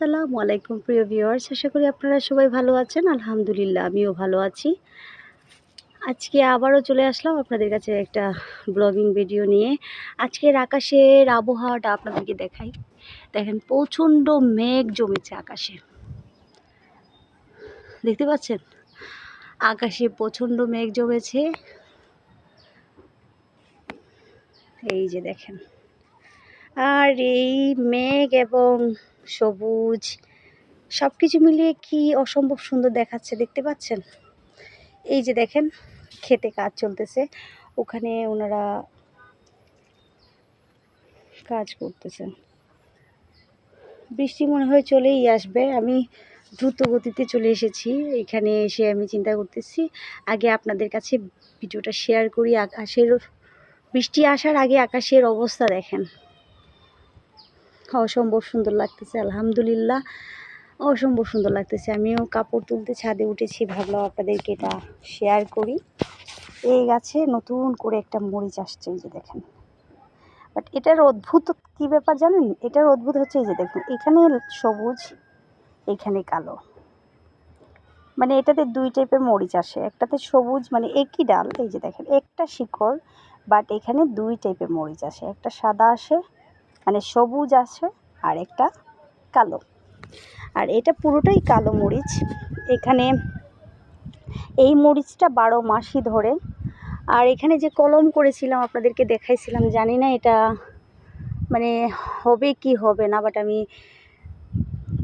আসসালামু আলাইকুম প্রিয় ভিউয়ার্স, আশা করি আপনারা সবাই ভালো আছেন। আলহামদুলিল্লাহ আমিও ভালো আছি। আজকে আবারও চলে আসলাম আপনাদের কাছে একটা ব্লগিং ভিডিও নিয়ে। আজকের আকাশের আবহাওয়াটা আপনাদেরকে দেখাই। দেখেন প্রচণ্ড মেঘ জমেছে আকাশে, দেখতে পাচ্ছেন? আকাশে প্রচণ্ড মেঘ জমেছে, এই যে দেখেন। আর এই মেঘ এবং সবুজ সব কিছু মিলিয়ে কি অসম্ভব সুন্দর দেখাচ্ছে, দেখতে পাচ্ছেন? এই যে দেখেন, খেতে কাজ চলতেছে, ওখানে ওনারা কাজ করতেছেন। বৃষ্টি মনে হয় চলেই আসবে। আমি দ্রুত গতিতে চলে এসেছি। এখানে এসে আমি চিন্তা করতেছি আগে আপনাদের কাছে ভিডিওটা শেয়ার করি। আকাশের বৃষ্টি আসার আগে আকাশের অবস্থা দেখেন, অসম্ভব সুন্দর লাগতেছে। আলহামদুলিল্লাহ অসম্ভব সুন্দর লাগতেছে। আমিও কাপড় তুলতে ছাদে উঠেছি, ভাবলাম আপনাদেরকে এটা শেয়ার করি। এই গাছে নতুন করে একটা মরিচ আসছে, এই যে দেখেন। বাট এটার অদ্ভুত কী ব্যাপার জানেন? এটার অদ্ভুত হচ্ছে এই যে দেখুন, এখানে সবুজ, এখানে কালো। মানে এটাতে দুই টাইপের মরিচ আসে, একটাতে সবুজ মানে একই ডাল, এই যে দেখেন একটা শিকড়, বাট এখানে দুই টাইপের মরিচ আসে, একটা সাদা আসে মানে সবুজ আসে, আর একটা কালো। আর এটা পুরোটাই কালো মরিচ। এখানে এই মরিচটা 12 মাসই ধরে। আর এখানে যে কলম করেছিলাম আপনাদেরকে দেখাইছিলাম, জানি না এটা মানে হবে কি হবে না, বাট আমি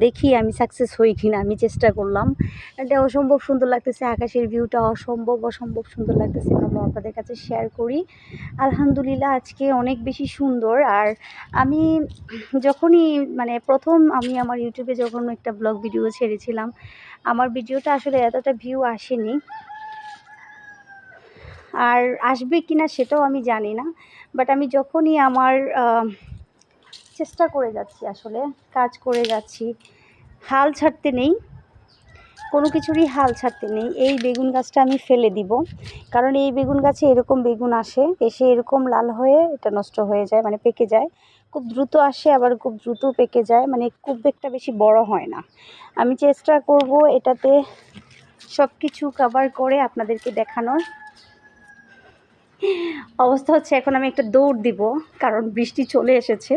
দেখি আমি সাকসেস হই কি না। আমি চেষ্টা করলাম। এটা অসম্ভব সুন্দর লাগতেছে, আকাশের ভিউটা অসম্ভব সুন্দর লাগতেছে। ভাবলাম আপনাদের কাছে শেয়ার করি। আলহামদুলিল্লাহ আজকে অনেক বেশি সুন্দর। আর আমি যখনই মানে প্রথম আমি আমার ইউটিউবে যখন একটা ব্লগ ভিডিও ছেড়েছিলাম, আমার ভিডিওটা আসলে এতটা ভিউ আসেনি, আর আসবে কি না সেটাও আমি জানি না। বাট আমি যখনই আমার চেষ্টা করে যাচ্ছি, আসলে কাজ করে যাচ্ছি, হাল ছাড়তে নেই, কোনো কিছুরই হাল ছাড়তে নেই। এই বেগুন গাছটা আমি ফেলে দিব, কারণ এই বেগুন গাছে এরকম বেগুন এসে এরকম লাল হয়ে এটা নষ্ট হয়ে যায়, মানে পেকে যায়। খুব দ্রুত আসে, আবার খুব দ্রুত পেকে যায়, মানে খুব একটা বেশি বড় হয় না। আমি চেষ্টা করব এটাতে সব কিছু কভার করে আপনাদেরকে দেখানোর। অবস্থা হচ্ছে এখন আমি একটা দৌড় দিব, কারণ বৃষ্টি চলে এসেছে,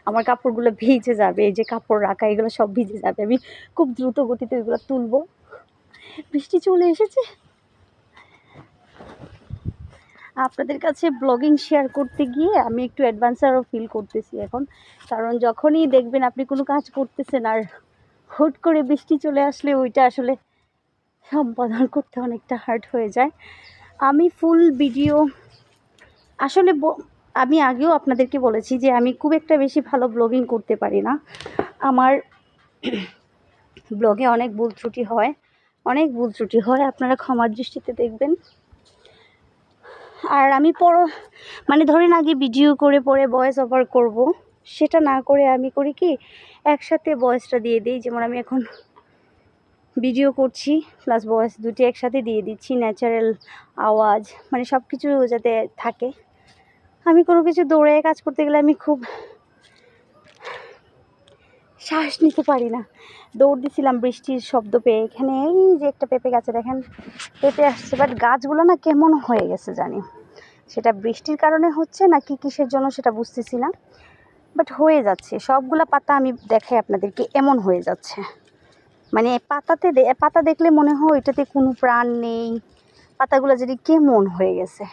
আমার কাপড়গুলো ভিজে যাবে। এই যে কাপড় রাখা, এগুলো সব ভিজে যাবে। আমি খুব দ্রুত গতিতে এগুলো তুলবো, বৃষ্টি চলে এসেছে। আপনাদের কাছে ব্লগিং শেয়ার করতে গিয়ে আমি একটু অ্যাডভেঞ্চারও ফিল করতেছি এখন, কারণ যখনই দেখবেন আপনি কোনো কাজ করতেছেন আর হুট করে বৃষ্টি চলে আসলে ওইটা আসলে সম্পাদন করতে অনেকটা হার্ড হয়ে যায়। আমি ফুল ভিডিও আসলে আমি আগেও আপনাদেরকে বলেছি যে আমি খুব একটা বেশি ভালো ব্লগিং করতে পারি না। আমার ব্লগে অনেক ভুল ত্রুটি হয়, আপনারা ক্ষমার দৃষ্টিতে দেখবেন। আর আমি মানে ধরেন আগে ভিডিও করে পরে ভয়েস ওভার করব, সেটা না করে আমি করি কি একসাথে ভয়েসটা দিয়ে দিই। যেমন আমি এখন ভিডিও করছি প্লাস ভয়েস দুটি একসাথে দিয়ে দিচ্ছি, ন্যাচারাল আওয়াজ মানে সব কিছু যাতে থাকে। আমি কোনো কিছু দৌড়ে কাজ করতে গেলে আমি খুব শ্বাস নিতে পারি না। দৌড় দিছিলাম বৃষ্টির শব্দ পেয়ে। এখানে এই যে একটা পেঁপে গাছে দেখেন পেঁপে আসছে, বাট গাছগুলো না কেমন হয়ে গেছে জানি, সেটা বৃষ্টির কারণে হচ্ছে নাকি কিসের জন্য সেটা বুঝতেছি না, বাট হয়ে যাচ্ছে। সবগুলা পাতা আমি দেখাই আপনাদেরকে, এমন হয়ে যাচ্ছে, মানে পাতা দেখলে মনে হয় এটাতে কোনো প্রাণ নেই, পাতাগুলো যদি কেমন হয়ে গেছে।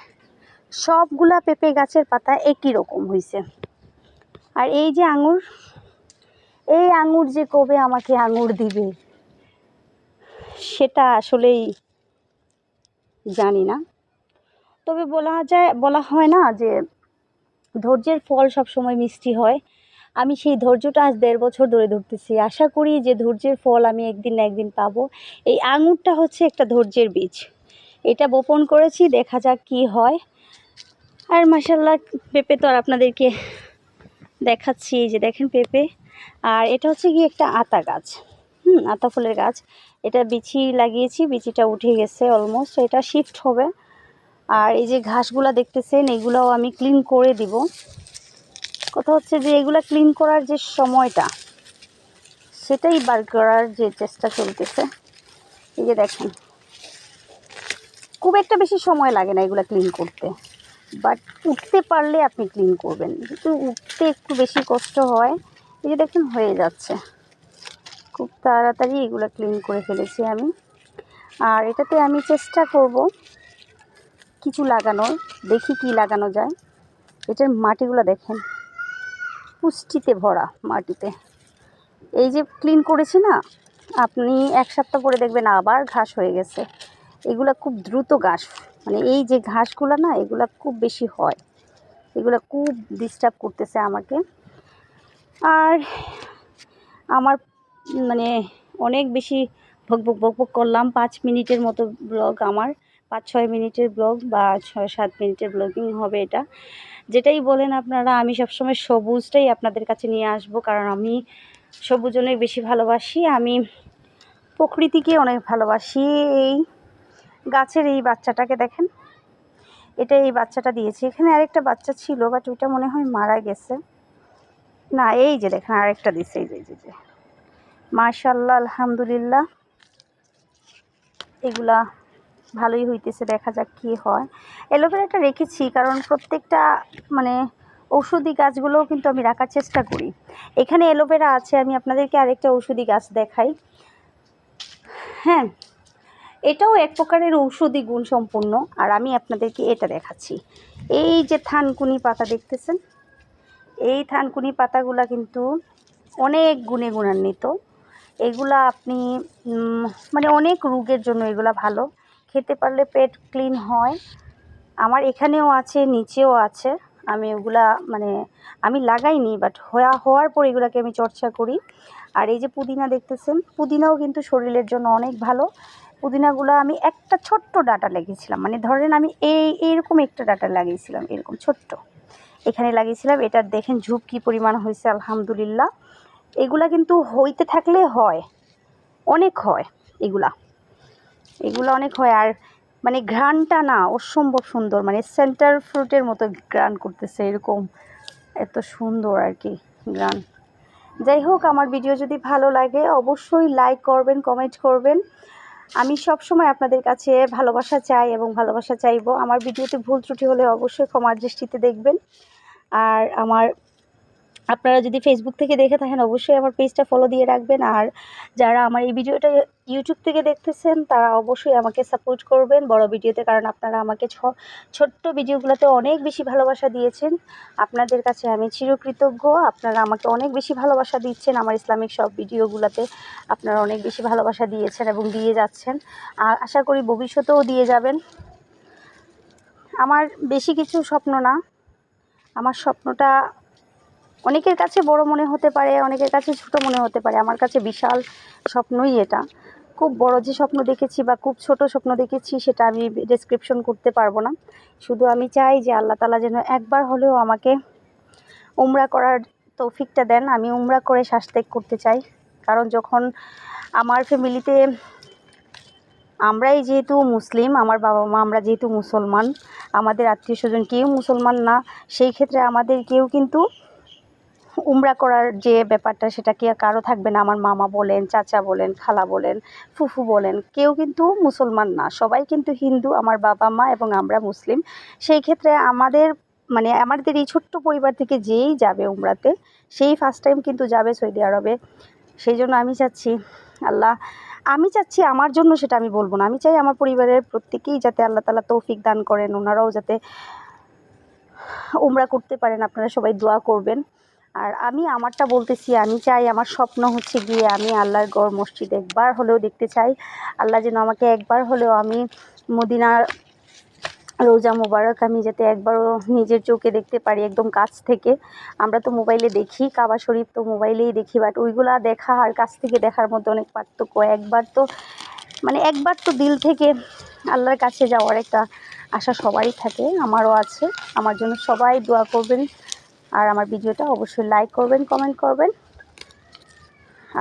সবগুলা পেঁপে গাছের পাতা একই রকম হয়েছে। আর এই যে আঙুর, এই আঙুর যে কবে আমাকে আঙুর দিবে সেটা আসলেই জানি না। তবে বলা হয় না যে ধৈর্যের ফল সবসময় মিষ্টি হয়। আমি সেই ধৈর্যটা আজ 1.5 বছর ধরে ধরতেছি। আশা করি যে ধৈর্যের ফল আমি একদিন না একদিন পাবো। এই আঙুরটা হচ্ছে একটা ধৈর্যের বীজ, এটা বপন করেছি, দেখা যাক কি হয়। আর মাশাআল্লাহ পেঁপে তো আর আপনাদেরকে দেখাচ্ছি, এই যে দেখেন পেঁপে। আর এটা হচ্ছে কি একটা আতা গাছ, আতা ফুলের গাছ। এটা বিচি লাগিয়েছি, বিচিটা উঠে গেছে অলমোস্ট, এটা শিফট হবে। আর এই যে ঘাসগুলা দেখতেছেন এগুলোও আমি ক্লিন করে দিব। কথা হচ্ছে যে এগুলা ক্লিন করার যে সময়টা, সেটাই বার করার যে চেষ্টা চলতেছে। এই যে দেখেন, খুব একটা বেশি সময় লাগে না এগুলো ক্লিন করতে, বাট উঠতে পারলে আপনি ক্লিন করবেন, কিন্তু উঠতে একটু বেশি কষ্ট হয়। এই যে দেখেন হয়ে যাচ্ছে, খুব তাড়াতাড়ি এগুলো ক্লিন করে ফেলেছি আমি। আর এটাতে আমি চেষ্টা করব কিছু লাগানোর, দেখি কি লাগানো যায়। এটার মাটিগুলো দেখেন, পুষ্টিতে ভরা মাটিতে। এই যে ক্লিন করেছি না, আপনি 1 সপ্তাহ পরে দেখবেন আবার ঘাস হয়ে গেছে। এগুলা খুব দ্রুত ঘাস, মানে এই যে ঘাসগুলো না, এগুলা খুব বেশি হয়, এগুলা খুব ডিস্টার্ব করতেছে আমাকে। আর আমার মানে অনেক বেশি বকবক করলাম। 5 মিনিটের মতো ব্লগ আমার, 5-6 মিনিটের ব্লগ বা 6-7 মিনিটের ব্লগিং হবে এটা। যেটাই বলেন আপনারা, আমি সবসময় সবুজটাই আপনাদের কাছে নিয়ে আসব, কারণ আমি সবুজ অনেক বেশি ভালোবাসি। আমি প্রকৃতিকে অনেক ভালোবাসি। এই গাছের এই বাচ্চাটাকে দেখেন, এটা এই বাচ্চাটা দিয়েছি। এখানে আরেকটা বাচ্চা ছিল, বাট ওইটা মনে হয় মারা গেছে। না, এই যে দেখেন আরেকটা দিচ্ছে, এই যে মাশাআল্লাহ, আলহামদুলিল্লাহ, এগুলা ভালোই হইতেছে। দেখা যাক কি হয়। অ্যালোভেরাটা রেখেছি কারণ প্রত্যেকটা মানে ঔষধি গাছগুলোও কিন্তু আমি রাখার চেষ্টা করি। এখানে অ্যালোভেরা আছে, আমি আপনাদেরকে আরেকটা ঔষধি গাছ দেখাই। হ্যাঁ, এটাও এক প্রকারের ঔষধি গুণ সম্পন্ন। আর আমি আপনাদেরকে এটা দেখাচ্ছি, এই যে থানকুনি পাতা দেখতেছেন, এই থানকুনি পাতাগুলা কিন্তু অনেক গুণে গুণান্বিত। এগুলা আপনি মানে অনেক রোগের জন্য এগুলা ভালো, খেতে পারলে পেট ক্লিন হয়। আমার এখানেও আছে, নিচেও আছে। আমি ওগুলা মানে আমি লাগাইনি, বাট হওয়ার পর এগুলাকে আমি চর্চা করি। আর এই যে পুদিনা দেখতেছেন, পুদিনাও কিন্তু শরীরের জন্য অনেক ভালো। পুদিনাগুলো আমি একটা ছোট্ট ডাঁটা লাগিয়েছিলাম, মানে ধরেন আমি এইরকম একটা ডাঁটা লাগিয়েছিলাম, এরকম ছোট্ট এখানে লাগিয়েছিলাম। এটার দেখেন ঝুপ কী পরিমাণ হয়েছে, আলহামদুলিল্লাহ। এগুলা কিন্তু হইতে থাকলে হয়, অনেক হয় এগুলা অনেক হয়। আর মানে ঘ্রাণটা না অসম্ভব সুন্দর, মানে সেন্টার ফ্রুটের মতো ঘ্রাণ করতেছে, এরকম এত সুন্দর আর কি ঘ্রাণ। যাই হোক, আমার ভিডিও যদি ভালো লাগে অবশ্যই লাইক করবেন, কমেন্ট করবেন। আমি সব সময় আপনাদের কাছে ভালোবাসা চাই এবং ভালোবাসা চাইবো। আমার ভিডিওতে ভুল ত্রুটি হলে অবশ্যই ক্ষমার দৃষ্টিতে দেখবেন। আর আপনারা যদি ফেসবুক থেকে দেখে থাকেন অবশ্যই আমার পেজটা ফলো দিয়ে রাখবেন। আর যারা আমার এই ভিডিওটা ইউটিউব থেকে দেখতেছেন তারা অবশ্যই আমাকে সাপোর্ট করবেন বড় ভিডিওতে, কারণ আপনারা আমাকে ছোট্ট ভিডিওগুলোতে অনেক বেশি ভালোবাসা দিয়েছেন। আপনাদের কাছে আমি চিরকৃতজ্ঞ। আপনারা আমাকে অনেক বেশি ভালোবাসা দিচ্ছেন। আমার ইসলামিক সব ভিডিওগুলোতে আপনারা অনেক বেশি ভালোবাসা দিয়েছেন এবং দিয়ে যাচ্ছেন, আর আশা করি ভবিষ্যতেও দিয়ে যাবেন। আমার বেশি কিছু স্বপ্ন না, আমার স্বপ্নটা অনেকের কাছে বড় মনে হতে পারে, অনেকের কাছে ছোট মনে হতে পারে। আমার কাছে বিশাল স্বপ্নই এটা। খুব বড় যে স্বপ্ন দেখেছি বা খুব ছোট স্বপ্ন দেখেছি সেটা আমি ডেসক্রিপশন করতে পারবো না। শুধু আমি চাই যে আল্লাহ তাআলা যেন একবার হলেও আমাকে উমরা করার তৌফিকটা দেন। আমি উমরা করে শ্বাস ত্যাগ করতে চাই, কারণ যখন আমার ফ্যামিলিতে আমরাই যেহেতু মুসলিম, আমার বাবা মা আমরা যেহেতু মুসলমান, আমাদের আত্মীয় স্বজন কেউ মুসলমান না, সেই ক্ষেত্রে আমাদের কেউ কিন্তু উমরা করার যে ব্যাপারটা সেটা কি কারো থাকবে না। আমার মামা বলেন, চাচা বলেন, খালা বলেন, ফুফু বলেন, কেউ কিন্তু মুসলমান না, সবাই কিন্তু হিন্দু, আমার বাবা মা এবং আমরা মুসলিম। সেই ক্ষেত্রে আমাদের মানে আমাদের এই ছোট্ট পরিবার থেকে যেই যাবে উমরাতে, সেই ফার্স্ট টাইম কিন্তু যাবে সৌদি আরবে। সেই জন্য আমি চাচ্ছি আমার জন্য, সেটা আমি বলবো না, আমি চাই আমার পরিবারের প্রত্যেকেই যাতে আল্লাহ তাআলা তৌফিক দান করেন, ওনারাও যাতে উমরা করতে পারেন। আপনারা সবাই দোয়া করবেন। আর আমি আমারটা বলতেছি, আমি চাই, আমার স্বপ্ন হচ্ছে গিয়ে আমি আল্লাহর গড় মসজিদ একবার হলেও দেখতে চাই। আল্লাহ যেন আমাকে একবার হলেও আমি মদিনার রোজা মুবারক আমি যাতে একবারও নিজের চোখে দেখতে পারি একদম কাছ থেকে। আমরা তো মোবাইলে দেখি, কাবা শরীফ তো মোবাইলেই দেখি, বাট ওইগুলা দেখা আর কাছ থেকে দেখার মধ্যে অনেক পার্থক্য। একবার তো দিল থেকে আল্লাহর কাছে যাওয়ার একটা আশা সবারই থাকে, আমারও আছে। আমার জন্য সবাই দোয়া করবেন, আর আমার ভিডিওটা অবশ্যই লাইক করবেন, কমেন্ট করবেন,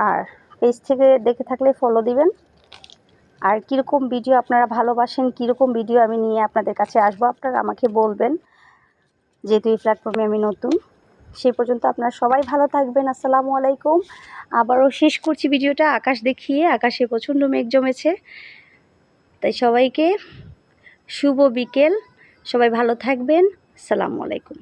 আর পেজ থেকে দেখে থাকলে ফলো দিবেন। আর কীরকম ভিডিও আপনারা ভালোবাসেন, কীরকম ভিডিও আমি নিয়ে আপনাদের কাছে আসবো, আপনারা আমাকে বলবেন, যেহেতু এই প্ল্যাটফর্মে আমি নতুন। সেই পর্যন্ত আপনারা সবাই ভালো থাকবেন। আসসালামু আলাইকুম। আবারও শেষ করছি ভিডিওটা আকাশ দেখিয়ে। আকাশে প্রচণ্ড মেঘ জমেছে, তাই সবাইকে শুভ বিকেল। সবাই ভালো থাকবেন। আসসালামু আলাইকুম।